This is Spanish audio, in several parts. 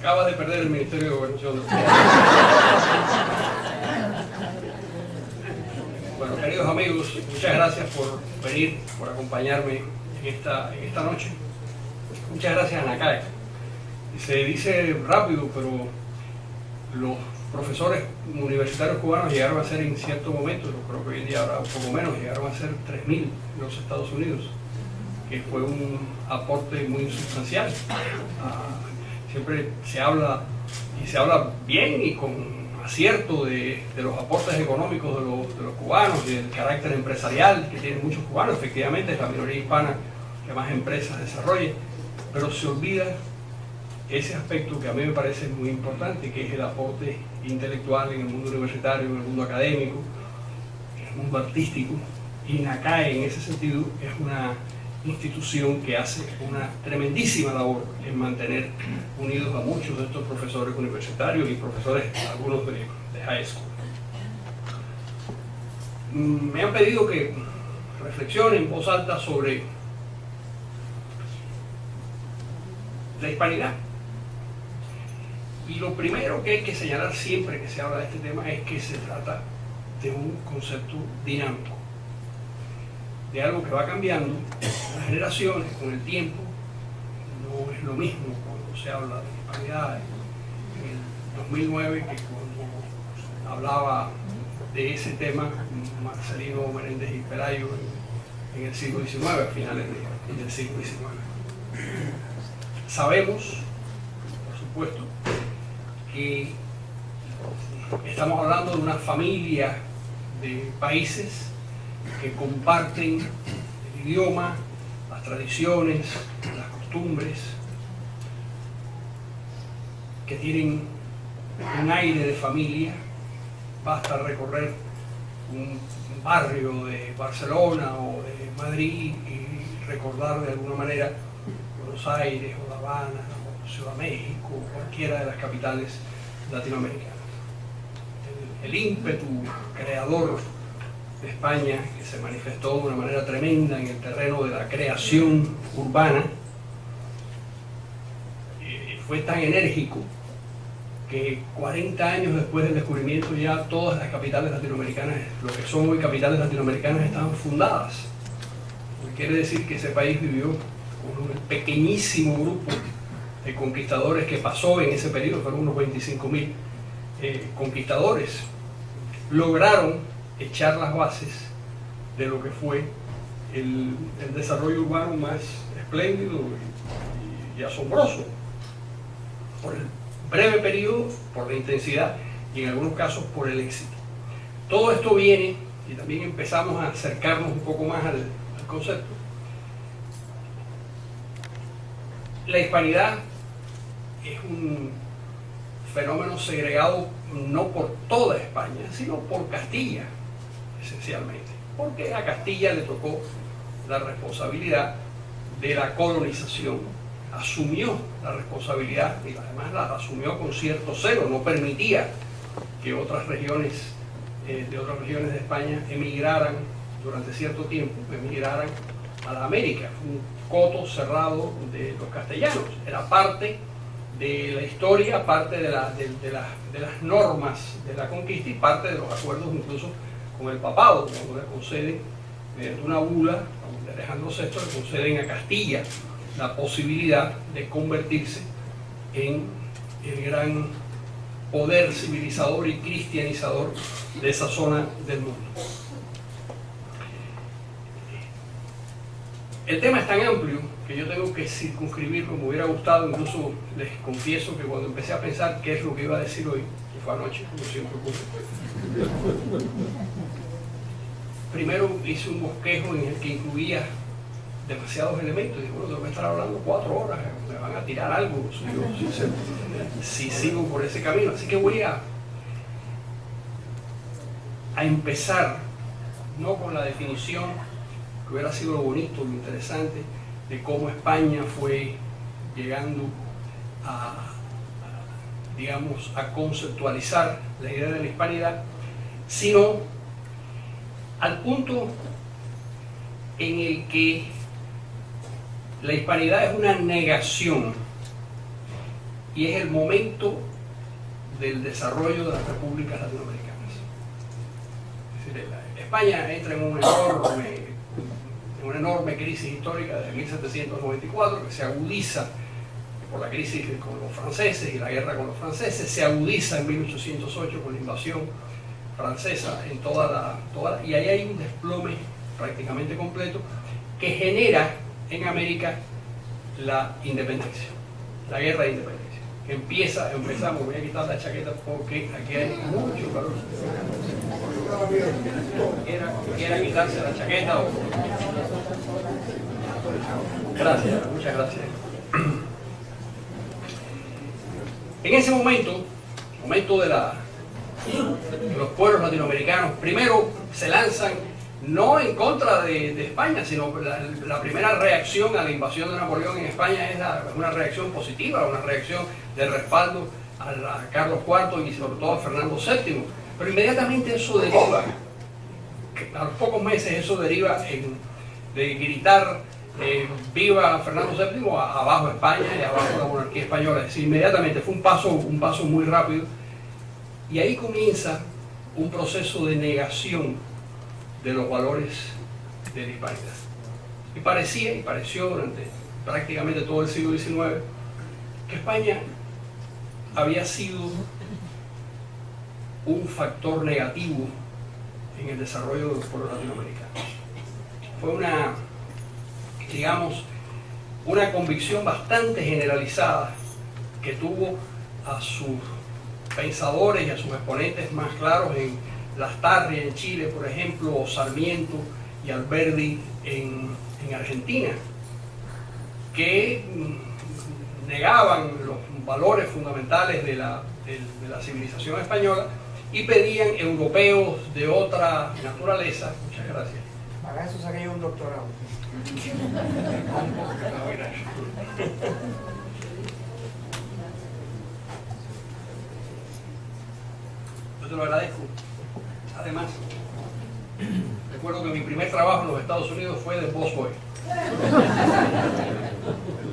Acaba de perder el Ministerio de Gobernación. Bueno, queridos amigos, muchas gracias por venir, por acompañarme en esta noche. Muchas gracias a NACAE. Se dice rápido, pero los profesores universitarios cubanos llegaron a ser en cierto momento, yo creo que hoy en día habrá un poco menos, llegaron a ser 3.000 en los Estados Unidos, que fue un aporte muy sustancial. Siempre se habla, y se habla bien y con acierto de los aportes económicos de los cubanos y del carácter empresarial que tienen muchos cubanos. Efectivamente es la minoría hispana que más empresas desarrolla, pero se olvida ese aspecto que a mí me parece muy importante, que es el aporte intelectual en el mundo universitario, en el mundo académico, en el mundo artístico. Y NACAE en ese sentido es una institución que hace una tremendísima labor en mantener unidos a muchos de estos profesores universitarios y profesores, algunos de high school. Me han pedido que reflexione en voz alta sobre la hispanidad. Y lo primero que hay que señalar siempre que se habla de este tema es que se trata de un concepto dinámico, de algo que va cambiando las generaciones con el tiempo. No es lo mismo cuando se habla de hispanidad en el 2009 que cuando hablaba de ese tema Marcelino Menéndez y Pelayo en el siglo XIX, a finales del siglo XIX. Sabemos, por supuesto, que estamos hablando de una familia de países que comparten el idioma, las tradiciones, las costumbres, que tienen un aire de familia. Basta recorrer un barrio de Barcelona o de Madrid y recordar de alguna manera Buenos Aires o La Habana o Ciudad de México o cualquiera de las capitales latinoamericanas. El ímpetu creador de España, que se manifestó de una manera tremenda en el terreno de la creación urbana, fue tan enérgico que 40 años después del descubrimiento ya todas las capitales latinoamericanas, lo que son hoy capitales latinoamericanas, estaban fundadas. Lo que quiere decir que ese país vivió con un pequeñísimo grupo de conquistadores que pasó en ese periodo, fueron unos 25.000 conquistadores. Lograron echar las bases de lo que fue el desarrollo urbano más espléndido y asombroso, por el breve periodo, por la intensidad y en algunos casos por el éxito. Todo esto viene, y también empezamos a acercarnos un poco más al concepto. La hispanidad es un fenómeno segregado no por toda España, sino por Castilla, esencialmente, porque a Castilla le tocó la responsabilidad de la colonización, asumió la responsabilidad y además la asumió con cierto celo, no permitía que otras regiones de España emigraran durante cierto tiempo, emigraran a la América. Un coto cerrado de los castellanos, era parte de la historia, parte de las normas de la conquista y parte de los acuerdos incluso con el papado, cuando le conceden, mediante una bula de Alejandro VI, le conceden a Castilla la posibilidad de convertirse en el gran poder civilizador y cristianizador de esa zona del mundo. El tema es tan amplio que yo tengo que circunscribirlo, me hubiera gustado, incluso les confieso que cuando empecé a pensar qué es lo que iba a decir hoy, que fue anoche, como siempre ocurre, primero hice un bosquejo en el que incluía demasiados elementos y dije, bueno, tengo que estar hablando 4 horas, me van a tirar algo si sigo por ese camino, así que voy a empezar no con la definición, que hubiera sido lo bonito, lo interesante de cómo España fue llegando digamos, a conceptualizar la idea de la hispanidad, sino al punto en el que la hispanidad es una negación y es el momento del desarrollo de las repúblicas latinoamericanas. Es decir, España entra en una enorme crisis histórica de 1794 que se agudiza por la crisis con los franceses y la guerra con los franceses, se agudiza en 1808 con la invasión francesa en y ahí hay un desplome prácticamente completo que genera en América la independencia, la guerra de independencia. Empezamos, voy a quitar la chaqueta porque aquí hay mucho calor. ¿Quiera quitarse la chaqueta? Gracias, muchas gracias. En ese momento de los pueblos latinoamericanos, primero se lanzan no en contra de España, sino la primera reacción a la invasión de Napoleón en España es una reacción positiva, una reacción de respaldo a Carlos IV y sobre todo a Fernando VII. Pero inmediatamente eso deriva, a los pocos meses eso deriva de gritar viva Fernando VII, abajo España y abajo la monarquía española. Es decir, inmediatamente fue un paso muy rápido, y ahí comienza un proceso de negación de los valores de la hispanidad. Y pareció durante prácticamente todo el siglo XIX que España había sido un factor negativo en el desarrollo de los pueblos latinoamericanos. Fue una convicción bastante generalizada que tuvo a sus pensadores y a sus exponentes más claros en Lastarria en Chile, por ejemplo, o Sarmiento y Alberdi en Argentina, que negaban los valores fundamentales de la civilización española y pedían europeos de otra naturaleza. Muchas gracias. Para eso saqué yo un doctorado. Yo te lo agradezco. Además, recuerdo que mi primer trabajo en los Estados Unidos fue de busboy.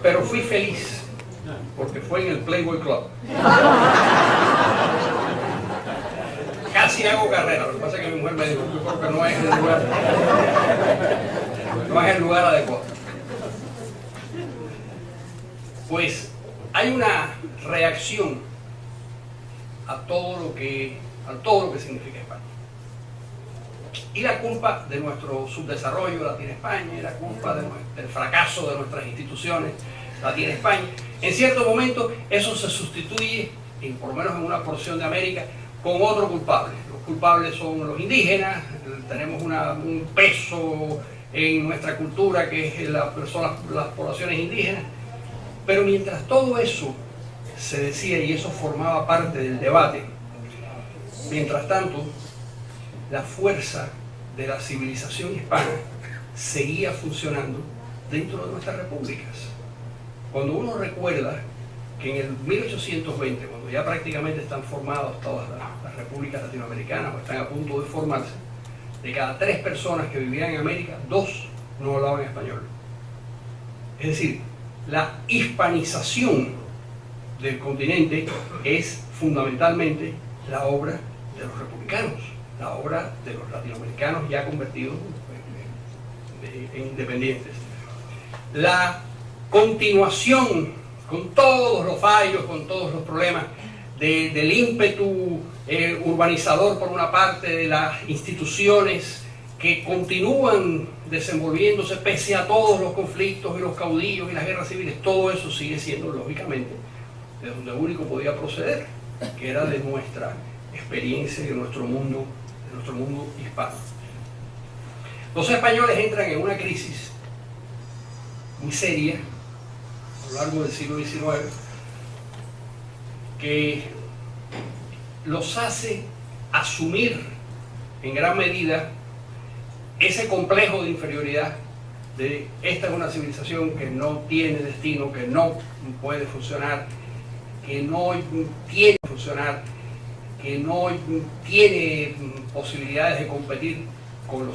Pero fui feliz, porque fue en el Playboy Club. Casi hago carrera, lo que pasa es que mi mujer me dijo, yo creo que no es el lugar adecuado. Pues hay una reacción a todo lo que significa España. Y la culpa de nuestro subdesarrollo la tiene España, y la culpa del fracaso de nuestras instituciones la tiene España. En cierto momento eso se sustituye, por lo menos en una porción de América, con otro culpable. Los culpables son los indígenas, tenemos un peso en nuestra cultura que son las poblaciones indígenas, pero mientras todo eso se decía y eso formaba parte del debate, mientras tanto la fuerza de la civilización hispana seguía funcionando dentro de nuestras repúblicas. Cuando uno recuerda que en el 1820, cuando ya prácticamente están formadas todas las repúblicas latinoamericanas o están a punto de formarse, de cada 3 personas que vivían en América, 2 no hablaban español. Es decir, la hispanización del continente es fundamentalmente la obra de los republicanos, la obra de los latinoamericanos ya convertidos en independientes. La continuación, con todos los fallos, con todos los problemas del ímpetu urbanizador por una parte, de las instituciones que continúan desenvolviéndose pese a todos los conflictos y los caudillos y las guerras civiles, todo eso sigue siendo lógicamente de donde único podía proceder, que era de nuestra experiencia y de nuestro mundo hispano. Los españoles entran en una crisis muy seria a lo largo del siglo XIX que los hace asumir en gran medida ese complejo de inferioridad de esta es una civilización que no tiene destino, que no puede funcionar, que no tiene que funcionar, que no tiene posibilidades de competir con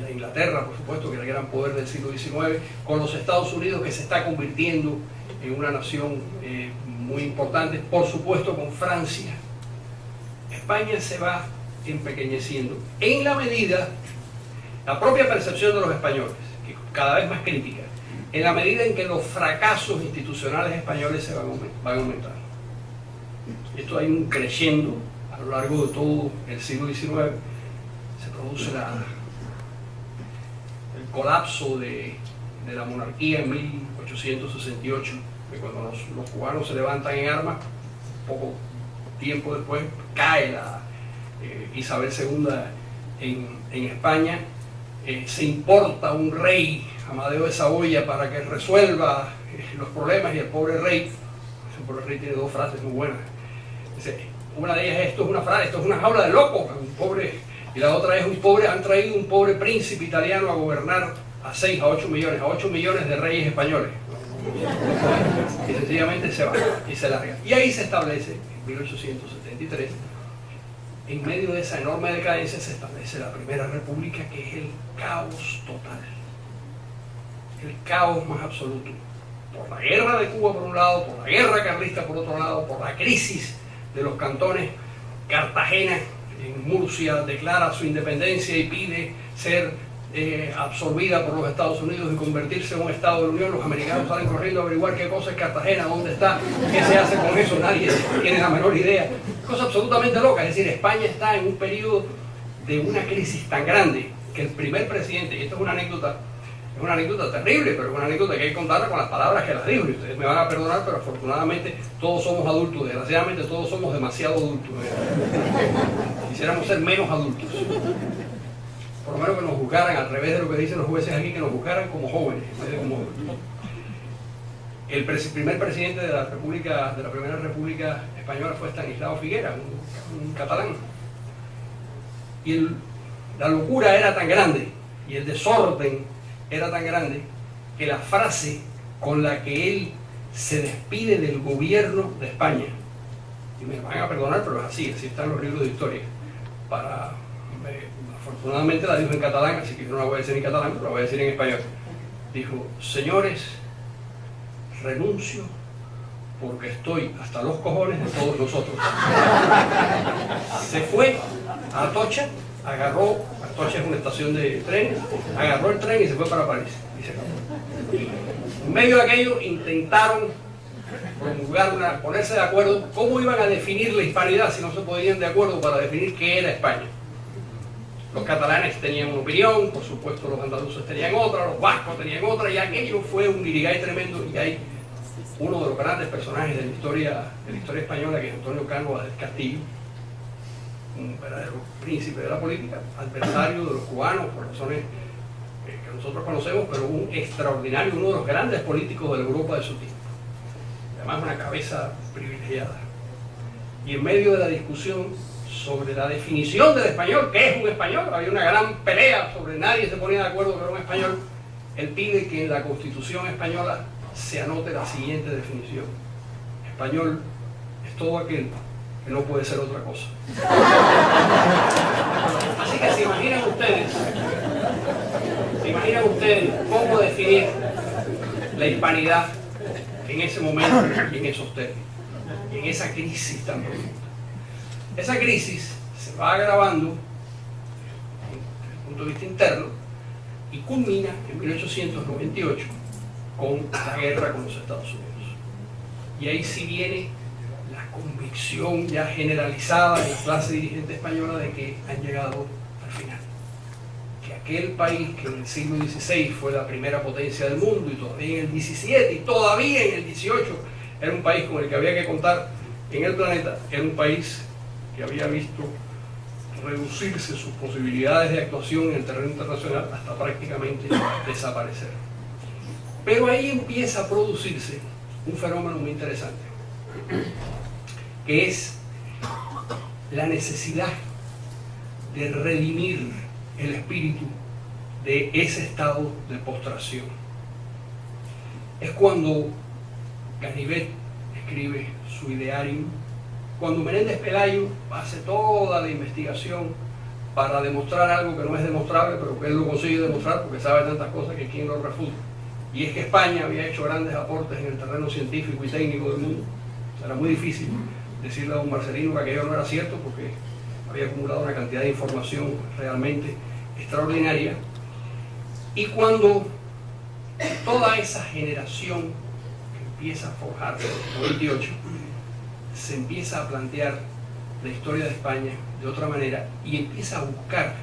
la Inglaterra, por supuesto, que era el gran poder del siglo XIX, con los Estados Unidos, que se está convirtiendo en una nación muy importantes, por supuesto con Francia. España se va empequeñeciendo en la medida, la propia percepción de los españoles, que cada vez más crítica, en la medida en que los fracasos institucionales españoles se van aumentando. Esto hay un creciendo a lo largo de todo el siglo XIX. Se produce el colapso de la monarquía en 1868, que cuando los cubanos se levantan en armas, poco tiempo después cae Isabel II en España. Se importa un rey, Amadeo de Saboya, para que resuelva los problemas, y el pobre rey tiene dos frases muy buenas. Una de ellas es: esto es una jaula de locos, un pobre, y la otra es: han traído un pobre príncipe italiano a gobernar a 6, a 8 millones de reyes españoles. Y sencillamente se va y se larga. Y ahí se establece, en 1873, en medio de esa enorme decadencia, se establece la Primera República, que es el caos total, el caos más absoluto, por la guerra de Cuba por un lado, por la guerra carlista por otro lado, por la crisis de los cantones. Cartagena, en Murcia, declara su independencia y pide ser absorbida por los Estados Unidos y convertirse en un estado de la Unión. Los americanos salen corriendo a averiguar qué cosa es Cartagena, dónde está, qué se hace con eso, nadie tiene la menor idea. Cosa absolutamente loca. Es decir, España está en un periodo de una crisis tan grande que el primer presidente, y esto es una anécdota terrible, pero es una anécdota que hay que contarla con las palabras que las dijo, y ustedes me van a perdonar, pero afortunadamente todos somos adultos, desgraciadamente todos somos demasiado adultos. Quisiéramos ser menos adultos. Por lo menos que nos juzgaran, a través de lo que dicen los jueces aquí, que nos juzgaran como jóvenes, en vez de como adultos. El primer presidente de la Primera República Española fue Estanislao Figuera, un catalán. Y la locura era tan grande, y el desorden era tan grande, que la frase con la que él se despide del gobierno de España, y me van a perdonar, pero es así están los libros de historia, afortunadamente la dijo en catalán, así que no la voy a decir en catalán, pero la voy a decir en español. Dijo: señores, renuncio porque estoy hasta los cojones de todos nosotros. Se fue a Atocha, Atocha es una estación de trenes, agarró el tren y se fue para París. Y se acabó. En medio de aquello intentaron promulgar ponerse de acuerdo cómo iban a definir la hispanidad, si no se ponían de acuerdo para definir qué era España. Los catalanes tenían una opinión, por supuesto los andaluces tenían otra, los vascos tenían otra, y aquello fue un guirigay tremendo. Y hay uno de los grandes personajes de la historia española, que es Antonio Cano del Castillo, un verdadero príncipe de la política, adversario de los cubanos por razones que nosotros conocemos, pero un extraordinario, uno de los grandes políticos de la Europa de su tiempo. Además, una cabeza privilegiada. Y en medio de la discusión sobre la definición del español, ¿qué es un español? Había una gran pelea sobre, nadie se ponía de acuerdo que era un español. Él pide que en la Constitución española se anote la siguiente definición: español es todo aquel que no puede ser otra cosa. Así que se imaginan ustedes cómo definir la hispanidad en ese momento y en esos términos, y en esa crisis tan profunda. Esa crisis se va agravando desde el punto de vista interno y culmina en 1898 con la guerra con los Estados Unidos. Y ahí sí viene la convicción ya generalizada en la clase dirigente española de que han llegado al final. Que aquel país que en el siglo XVI fue la primera potencia del mundo, y todavía en el XVII y todavía en el XVIII era un país con el que había que contar en el planeta, era un país que había visto reducirse sus posibilidades de actuación en el terreno internacional hasta prácticamente desaparecer. Pero ahí empieza a producirse un fenómeno muy interesante, que es la necesidad de redimir el espíritu de ese estado de postración. Es cuando Ganivet escribe su ideario, cuando Menéndez Pelayo hace toda la investigación para demostrar algo que no es demostrable, pero que él lo consigue demostrar porque sabe tantas cosas que quien lo refuta. Y es que España había hecho grandes aportes en el terreno científico y técnico del mundo, Era muy difícil decirle a don Marcelino que aquello no era cierto porque había acumulado una cantidad de información realmente extraordinaria. Y cuando toda esa generación que empieza a forjarse en el 98 se empieza a plantear la historia de España de otra manera y empieza a buscar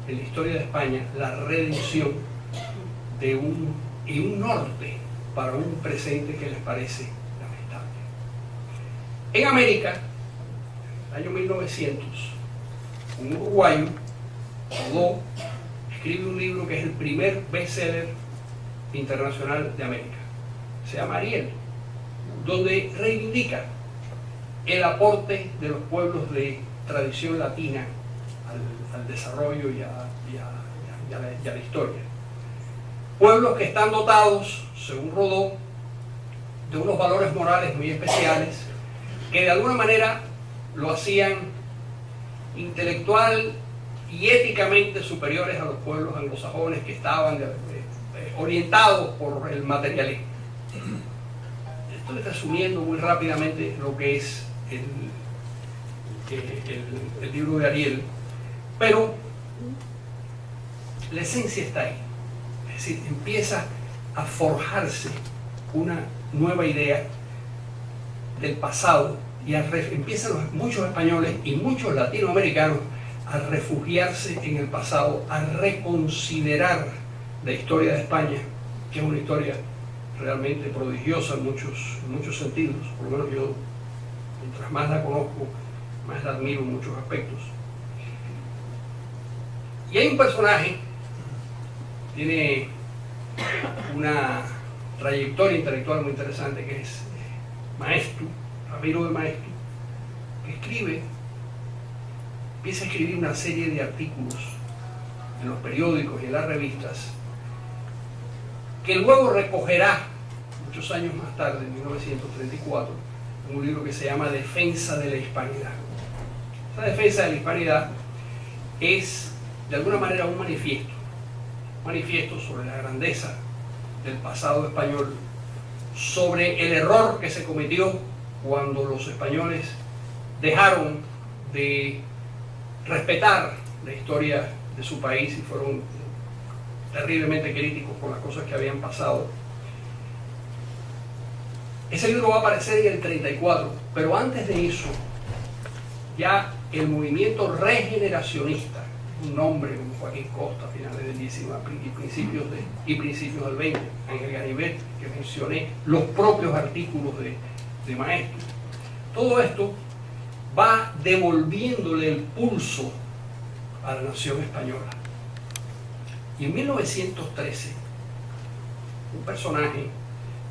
en la historia de España la redención de un norte para un presente que les parece lamentable. En América, en el año 1900, un uruguayo, Rodó, escribe un libro que es el primer bestseller internacional de América. Se llama Ariel, donde reivindica el aporte de los pueblos de tradición latina al desarrollo y a la historia. Pueblos que están dotados, según Rodó, de unos valores morales muy especiales, que de alguna manera lo hacían intelectual y éticamente superiores a los pueblos anglosajones que estaban orientados por el materialismo. Estoy resumiendo muy rápidamente lo que es el libro de Ariel, pero la esencia está ahí. Es decir, empieza a forjarse una nueva idea del pasado y empiezan muchos españoles y muchos latinoamericanos a refugiarse en el pasado, a reconsiderar la historia de España, que es una historia realmente prodigiosa en muchos sentidos. Por lo menos yo, mientras más la conozco, más la admiro en muchos aspectos. Y hay un personaje, tiene una trayectoria intelectual muy interesante, que es Maeztu, Ramiro de Maeztu, que empieza a escribir una serie de artículos en los periódicos y en las revistas, que luego recogerá muchos años más tarde, en 1934, en un libro que se llama Defensa de la Hispanidad. Esa defensa de la hispanidad es, de alguna manera, un manifiesto sobre la grandeza del pasado español, sobre el error que se cometió cuando los españoles dejaron de respetar la historia de su país y fueron terriblemente críticos por las cosas que habían pasado. Ese libro va a aparecer en el 34, pero antes de eso, ya el movimiento regeneracionista, un nombre como Joaquín Costa a finales del 19 y principios del 20, Ángel Ganivet, que mencioné, los propios artículos de Maeztu, todo esto va devolviéndole el pulso a la nación española. Y en 1913, un personaje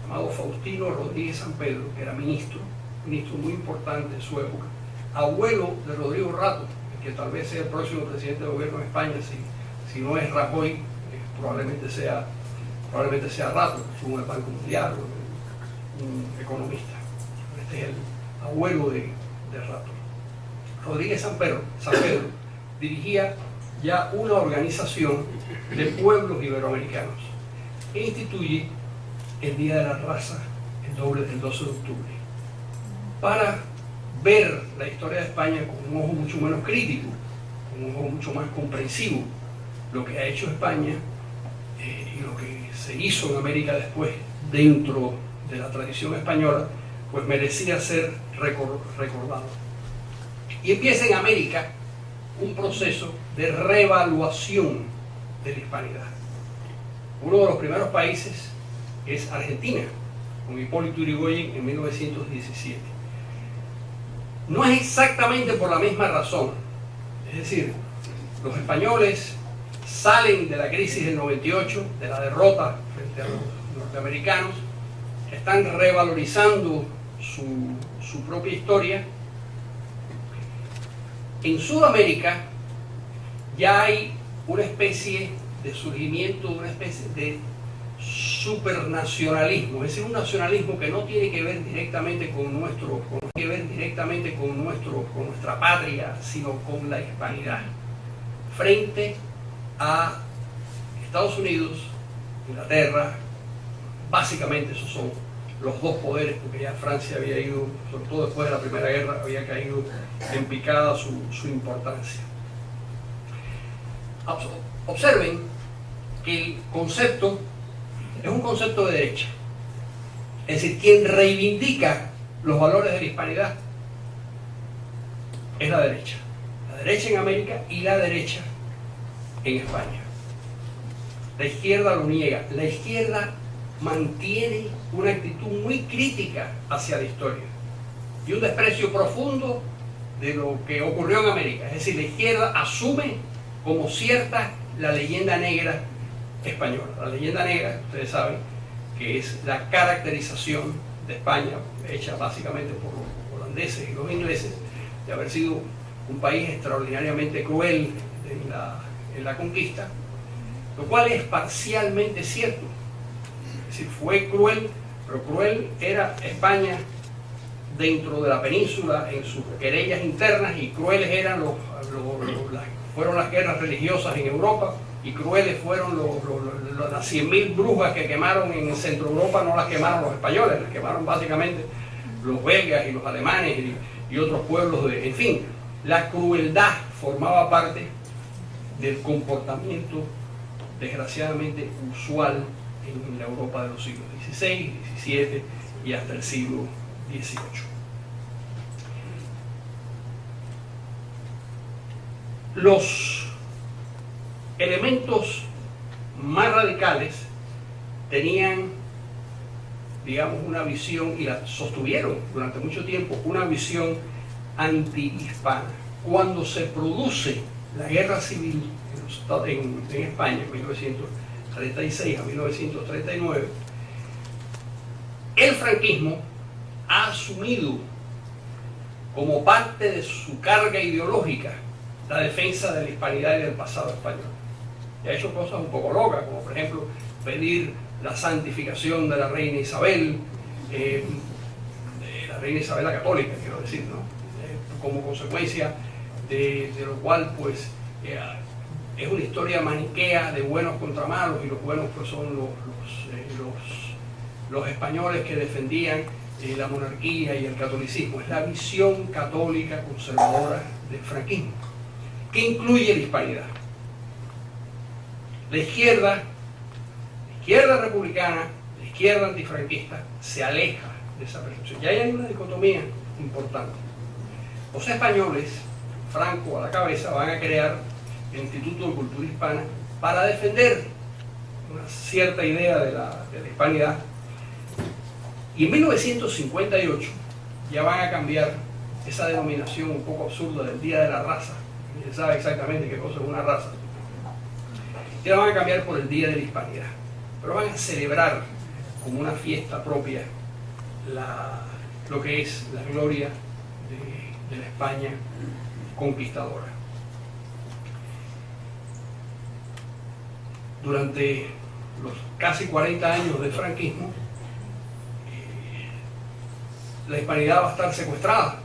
llamado Faustino Rodríguez San Pedro, que era ministro muy importante en su época, abuelo de Rodrigo Rato, que tal vez sea el próximo presidente de gobierno de España, si no es Rajoy, probablemente sea Rato, según el Banco Mundial, un economista. Este es el abuelo de Rato. Rodríguez San Pedro dirigía ya una organización de pueblos iberoamericanos e instituye el Día de la Raza el 12 de octubre para ver la historia de España con un ojo mucho menos crítico, con un ojo mucho más comprensivo. Lo que ha hecho España y lo que se hizo en América después dentro de la tradición española, pues merecía ser recordado. Y empieza en América un proceso de reevaluación de la hispanidad. Uno de los primeros países es Argentina, con Hipólito Yrigoyen en 1917. No es exactamente por la misma razón. Es decir, los españoles salen de la crisis del 98, de la derrota frente a los norteamericanos, están revalorizando su propia historia. En Sudamérica ya hay una especie de surgimiento, una especie de supernacionalismo, es decir, un nacionalismo que no tiene que ver directamente con nuestra patria, sino con la hispanidad, frente a Estados Unidos, Inglaterra. Básicamente esos son los dos poderes, porque ya Francia había ido, sobre todo después de la Primera Guerra, había caído en picada su importancia. Observen que el concepto es un concepto de derecha, es decir, quien reivindica los valores de la hispanidad es la derecha en América y la derecha en España. La izquierda lo niega, la izquierda mantiene una actitud muy crítica hacia la historia y un desprecio profundo de lo que ocurrió en América. Es decir, la izquierda asume como cierta la leyenda negra española. La leyenda negra, ustedes saben, que es la caracterización de España, hecha básicamente por los holandeses y los ingleses, de haber sido un país extraordinariamente cruel en la conquista, lo cual es parcialmente cierto. Es decir, fue cruel, pero cruel era España dentro de la península en sus querellas internas, y crueles eran fueron las guerras religiosas en Europa, y crueles fueron las 100.000 brujas que quemaron en Centro Europa. No las quemaron los españoles, las quemaron básicamente los belgas y los alemanes y otros pueblos en fin, la crueldad formaba parte del comportamiento desgraciadamente usual en la Europa de los siglos XVI, XVII y hasta el siglo XVIII. Los elementos más radicales tenían, digamos, una visión, y la sostuvieron durante mucho tiempo, una visión antihispana. Cuando se produce la guerra civil en España, en 1936 a 1939, el franquismo ha asumido como parte de su carga ideológica la defensa de la hispanidad y del pasado español. Y ha hecho cosas un poco locas, como por ejemplo pedir la santificación de la reina Isabel, de la reina Isabel la católica, quiero decir, ¿no? Como consecuencia de lo cual, pues, es una historia maniquea de buenos contra malos, y los buenos pues son los españoles que defendían la monarquía y el catolicismo. Es la visión católica conservadora del franquismo, que incluye la hispanidad. La izquierda republicana, la izquierda antifranquista, se aleja de esa percepción. Y ahí hay una dicotomía importante. Los españoles, Franco a la cabeza, van a crear el Instituto de Cultura Hispana para defender una cierta idea de la hispanidad. Y en 1958 ya van a cambiar esa denominación un poco absurda del Día de la Raza. Nadie sabe exactamente qué cosa es una raza. Y la van a cambiar por el Día de la Hispanidad. Pero van a celebrar como una fiesta propia lo que es la gloria de la España conquistadora. Durante los casi 40 años del franquismo, la hispanidad va a estar secuestrada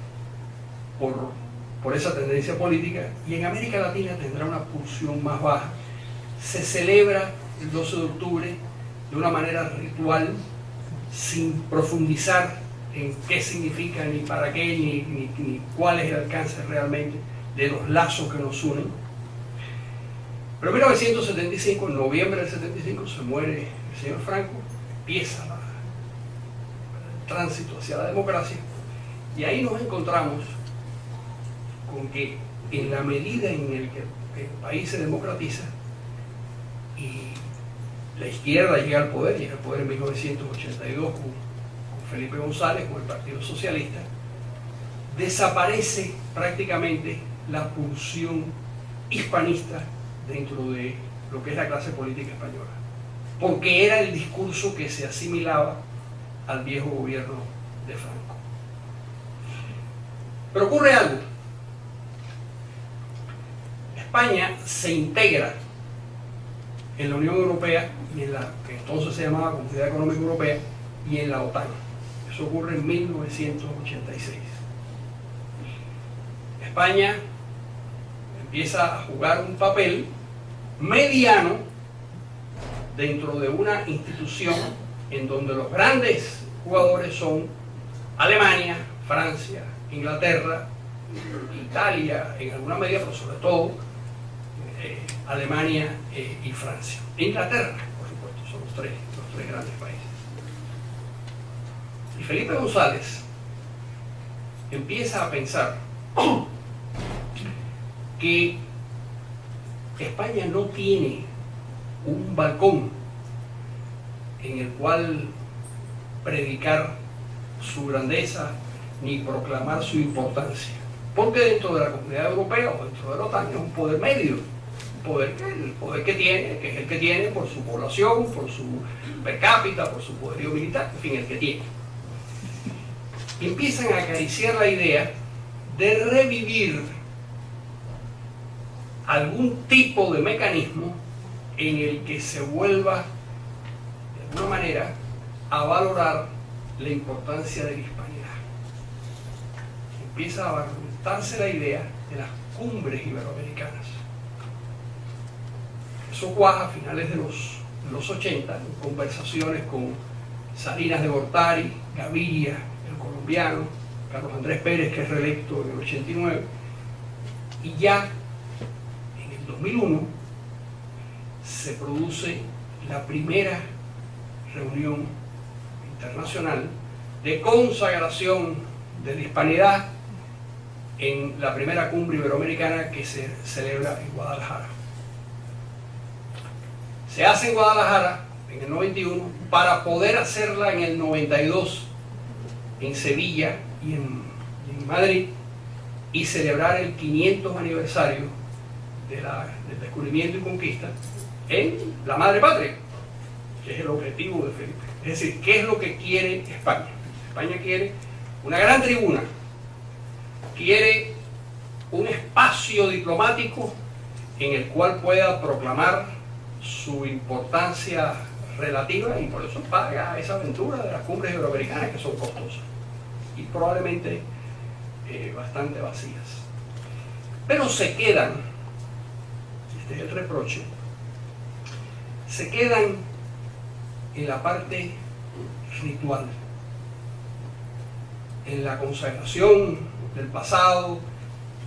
por esa tendencia política, y en América Latina tendrá una pulsión más baja. Se celebra el 12 de octubre de una manera ritual, sin profundizar en qué significa, ni para qué, ni cuál es el alcance realmente de los lazos que nos unen. Pero en 1975, en noviembre del 75, se muere el señor Franco, empieza el tránsito hacia la democracia, y ahí nos encontramos con que en la medida en el que el país se democratiza y la izquierda llega al poder en 1982 con Felipe González, con el Partido Socialista, desaparece prácticamente la pulsión hispanista dentro de lo que es la clase política española, porque era el discurso que se asimilaba al viejo gobierno de Franco. Pero ocurre algo. España se integra en la Unión Europea, y en la que entonces se llamaba Comunidad Económica Europea, y en la OTAN. Eso ocurre en 1986. España empieza a jugar un papel mediano dentro de una institución en donde los grandes jugadores son Alemania, Francia, Inglaterra, Italia en alguna medida, pero sobre todo Alemania y Francia. Inglaterra, por supuesto, son los tres grandes países. Y Felipe González empieza a pensar que España no tiene un balcón en el cual predicar su grandeza ni proclamar su importancia, porque dentro de la Comunidad Europea o dentro de la OTAN es un poder medio, el poder que tiene, que es el que tiene por su población, por su per cápita, por su poderío militar, en fin, el que tiene. Y empiezan a acariciar la idea de revivir algún tipo de mecanismo en el que se vuelva de alguna manera a valorar la importancia de la hispanidad. Empieza a barruentarse la idea de las cumbres iberoamericanas. Eso cuaja a finales de los 80, en conversaciones con Salinas de Gortari, Gaviria, el colombiano, Carlos Andrés Pérez, que es reelecto en el 89, y ya en el 2001 se produce la primera reunión internacional de consagración de la hispanidad en la primera cumbre iberoamericana que se celebra en Guadalajara. Se hace en Guadalajara en el 91 para poder hacerla en el 92 en Sevilla y en Madrid y celebrar el 500 aniversario del descubrimiento y conquista en la madre patria, que es el objetivo de Felipe. Es decir, ¿qué es lo que quiere España? España quiere una gran tribuna, quiere un espacio diplomático en el cual pueda proclamar su importancia relativa, y por eso paga esa aventura de las cumbres iberoamericanas, que son costosas y probablemente bastante vacías. Pero se quedan, este es el reproche, se quedan en la parte ritual, en la consagración del pasado,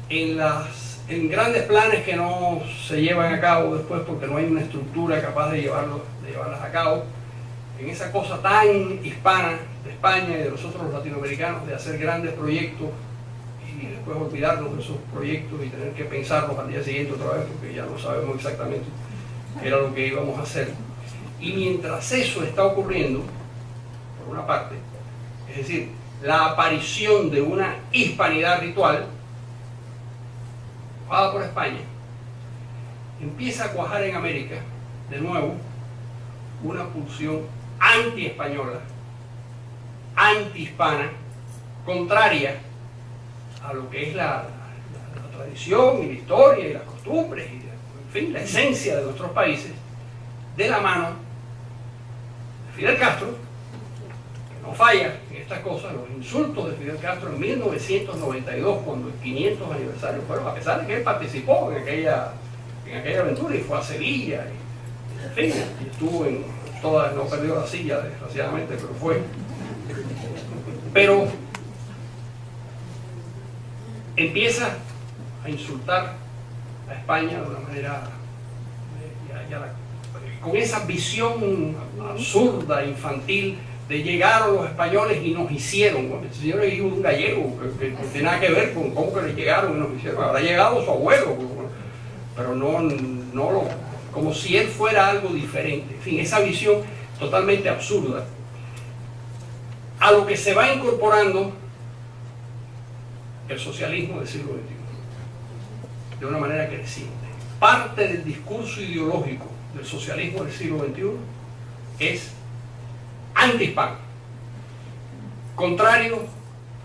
en grandes planes que no se llevan a cabo después porque no hay una estructura capaz de llevarlas a cabo, en esa cosa tan hispana de España y de los otros latinoamericanos de hacer grandes proyectos y después olvidarnos de esos proyectos y tener que pensarlos al día siguiente otra vez porque ya no sabemos exactamente qué era lo que íbamos a hacer. Y mientras eso está ocurriendo, por una parte, es decir, la aparición de una hispanidad ritual ocupado por España, empieza a cuajar en América de nuevo una pulsión anti-española, anti-hispana, contraria a lo que es la tradición y la historia y las costumbres y en fin, la esencia de nuestros países, de la mano de Fidel Castro, que no falla en estas cosas. Los insultos de Fidel Castro en 1992, cuando el 500 aniversario fueron, a pesar de que él participó en aquella aventura y fue a Sevilla y, en fin, y estuvo en todas, no perdió la silla desgraciadamente, pero fue. Pero empieza a insultar a España de una manera con esa visión absurda, infantil, de llegaron los españoles y nos hicieron. Bueno, el señor es un gallego que no tiene nada que ver con cómo que le llegaron y nos hicieron. Habrá llegado su abuelo, pero no como si él fuera algo diferente. En fin, esa visión totalmente absurda a lo que se va incorporando el socialismo del siglo XXI de una manera creciente. Parte del discurso ideológico del socialismo del siglo XXI es antihispano, contrario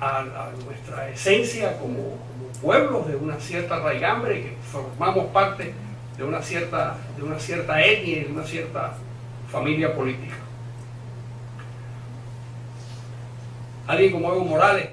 a nuestra esencia como pueblos de una cierta raigambre, que formamos parte de una cierta etnia y de una cierta familia política. Alguien como Evo Morales